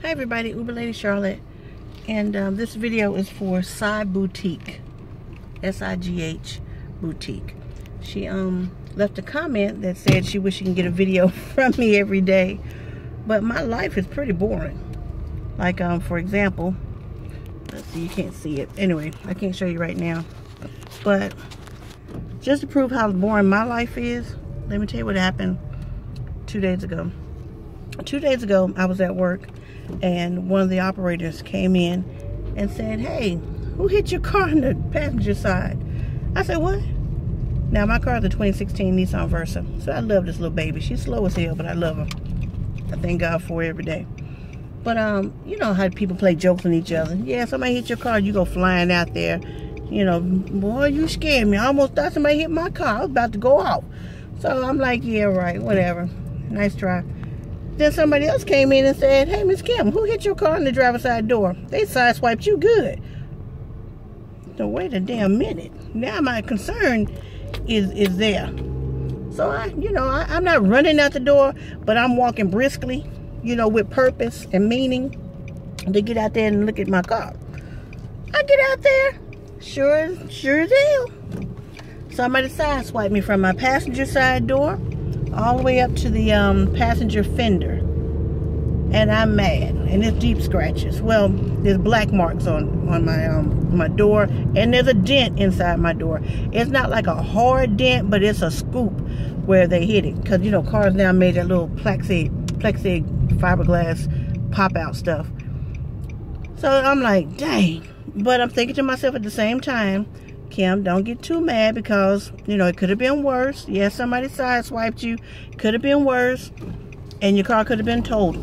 Hi everybody, Uber Lady Charlotte, and this video is for Sigh Boutique, S-I-G-H Boutique. She left a comment that said she wished she can get a video from me every day, but my life is pretty boring. Like for example, let's see, you can't see it. Anyway, I can't show you right now, but just to prove how boring my life is, let me tell you what happened 2 days ago. 2 days ago, I was at work, and one of the operators came in and said, "Hey, who hit your car on the passenger side?" I said, "What?" Now, my car is a 2016 Nissan Versa, so I love this little baby. She's slow as hell, but I love her. I thank God for her every day. But, you know how people play jokes on each other. Yeah, somebody hit your car, you go flying out there. You know, boy, you scared me. I almost thought somebody hit my car. I was about to go off. So I'm like, yeah, right, whatever. Nice try. Then somebody else came in and said, "Hey, Miss Kim, who hit your car in the driver's side door? They sideswiped you good." So wait a damn minute. Now my concern is there. So I'm not running out the door, but I'm walking briskly, you know, with purpose and meaning to get out there and look at my car. I get out there, sure as hell, somebody sideswiped me from my passenger side door all the way up to the passenger fender, and I'm mad, and there's deep scratches. Well, there's black marks on my door, and there's a dent inside my door. It's not like a hard dent, but it's a scoop where they hit it, because you know cars now made that little plexi fiberglass pop out stuff. So I'm like, dang. But I'm thinking to myself at the same time, Kim, don't get too mad, because, you know, it could have been worse. Yes, somebody sideswiped you. Could have been worse. And your car could have been totaled.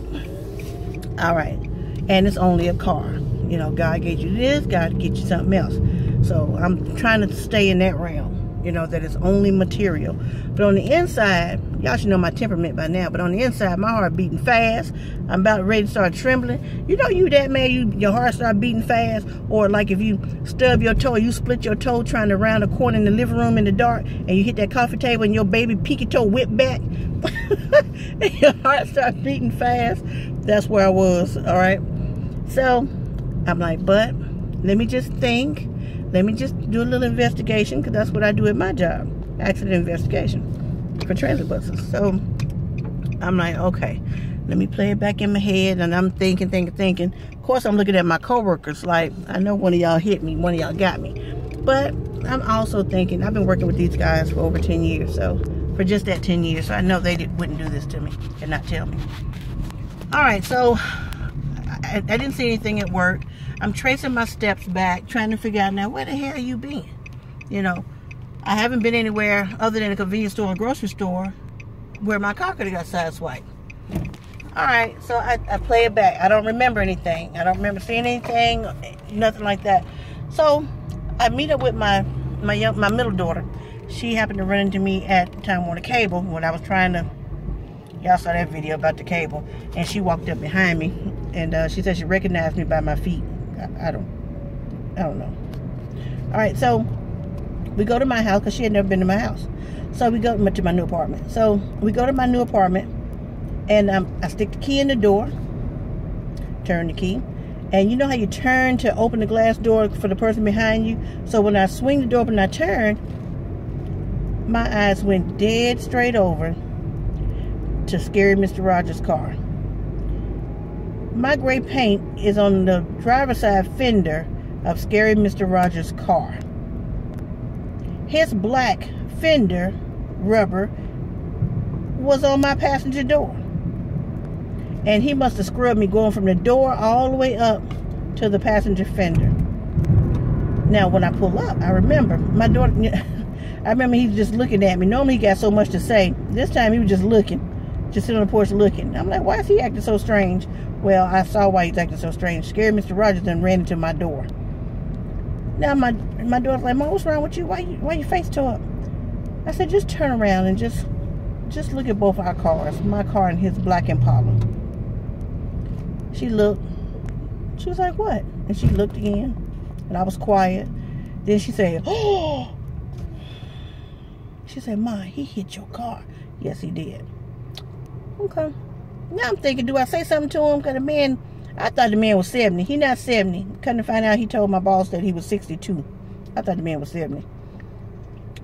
All right. And it's only a car. You know, God gave you this, God get you something else. So I'm trying to stay in that realm, you know, that it's only material. But on the inside, y'all should know my temperament by now, but on the inside, my heart beating fast. I'm about ready to start trembling. You know, you that mad, your heart start beating fast. Or like if you stub your toe, you split your toe trying to round a corner in the living room in the dark, and you hit that coffee table and your baby peeky toe whip back. And your heart starts beating fast. That's where I was, all right? So I'm like, but let me just think. Let me just do a little investigation, because that's what I do at my job. Accident investigation for transit buses. So I'm like, okay, let me play it back in my head, and I'm thinking. Of course, I'm looking at my coworkers like, I know one of y'all hit me, one of y'all got me. But I'm also thinking, I've been working with these guys for over 10 years, so for just that 10 years, so I know they wouldn't do this to me and not tell me. All right, so I didn't see anything at work. I'm tracing my steps back, trying to figure out, now, where the hell you been? You know, I haven't been anywhere other than a convenience store or grocery store where my car could have got sideswiped. All right, so I play it back. I don't remember anything. I don't remember seeing anything, nothing like that. So I meet up with my middle daughter. She happened to run into me at Time Warner Cable when I was trying to, y'all saw that video about the cable, and she walked up behind me, and she said she recognized me by my feet. I don't know. All right, so we go to my house, because she had never been to my house. So we go to my new apartment. So we go to my new apartment, and I stick the key in the door, turn the key, and you know how you turn to open the glass door for the person behind you? So when I swing the door open and I turn, my eyes went dead straight over to Scary Mr. Rogers' car. My gray paint is on the driver's side fender of Scary Mr. Rogers' car. His black fender rubber was on my passenger door. And he must have scrubbed me going from the door all the way up to the passenger fender. Now, when I pull up, I remember my daughter, I remember he was just looking at me. Normally he got so much to say. This time he was just looking. Just sitting on the porch looking. I'm like, why is he acting so strange? Well, I saw why he's acting so strange. Scary Mr. Rogers then ran into my door. Now my daughter's like, "Mom, what's wrong with you? Why you face tore up?" I said, "Just turn around and just look at both our cars, my car and his black Impala." She looked. She was like, "What?" And she looked again, and I was quiet. Then she said, "Oh!" She said, "Ma, he hit your car." Yes, he did. Okay. Now I'm thinking, do I say something to him? Because the man, I thought the man was 70. He not 70. Come to find out, he told my boss that he was 62. I thought the man was 70.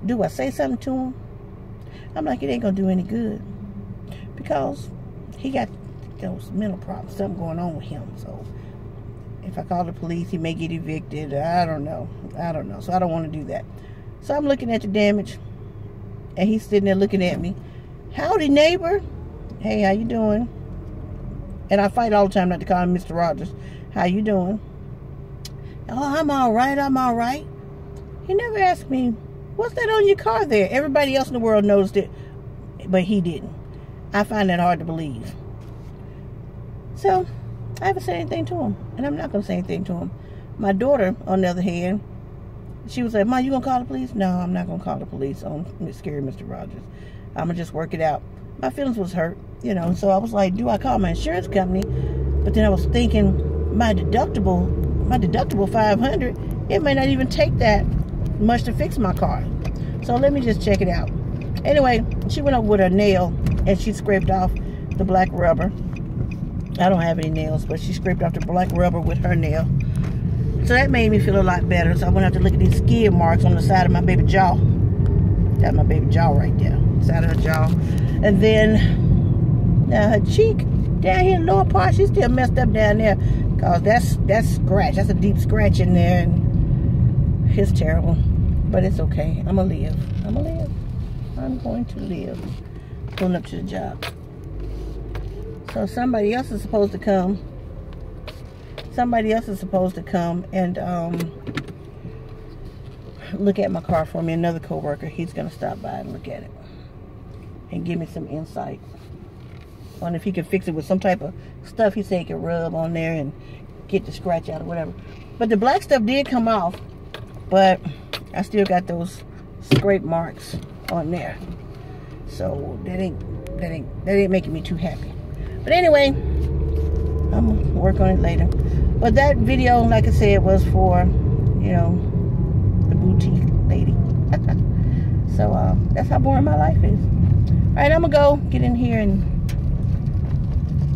Do I say something to him? I'm like, it ain't gonna do any good, because he got those mental problems, something going on with him. So if I call the police, he may get evicted. I don't know. So I don't want to do that. So I'm looking at the damage, and he's sitting there looking at me. Howdy, neighbor. Hey, how you doing? And I fight all the time not to call him Mr. Rogers. How you doing? Oh, I'm all right. I'm all right. He never asked me, what's that on your car there? Everybody else in the world noticed it, but he didn't. I find that hard to believe. So I haven't said anything to him, and I'm not going to say anything to him. My daughter, on the other hand, she was like, Mom, you going to call the police? No, I'm not going to call the police on scary Mr. Rogers. I'm going to just work it out. My feelings was hurt, you know, so I was like, do I call my insurance company? But then I was thinking, my deductible $500, it may not even take that much to fix my car. So let me just check it out. Anyway, she went over with her nail, and she scraped off the black rubber. I don't have any nails, but she scraped off the black rubber with her nail. So that made me feel a lot better. So I went out to look at these skid marks on the side of my baby jaw. Got my baby jaw right there, side of her jaw. And then her cheek down here, lower part, she's still messed up down there, because that's scratch. That's a deep scratch in there, and it's terrible. But it's okay. I'm gonna live. I'm going to live. Going up to the job. So somebody else is supposed to come. And look at my car for me. Another coworker. He's gonna stop by and look at it and give me some insight on if he can fix it with some type of stuff he said he could rub on there and get the scratch out or whatever. But the black stuff did come off, but I still got those scrape marks on there. So that ain't making me too happy. But anyway, I'm gonna work on it later. But that video, like I said, was for, you know, the boutique lady. So that's how boring my life is. Alright, I'm gonna go get in here and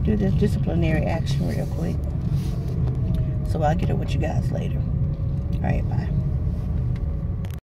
do this disciplinary action real quick. So I'll get it with you guys later. Alright, bye.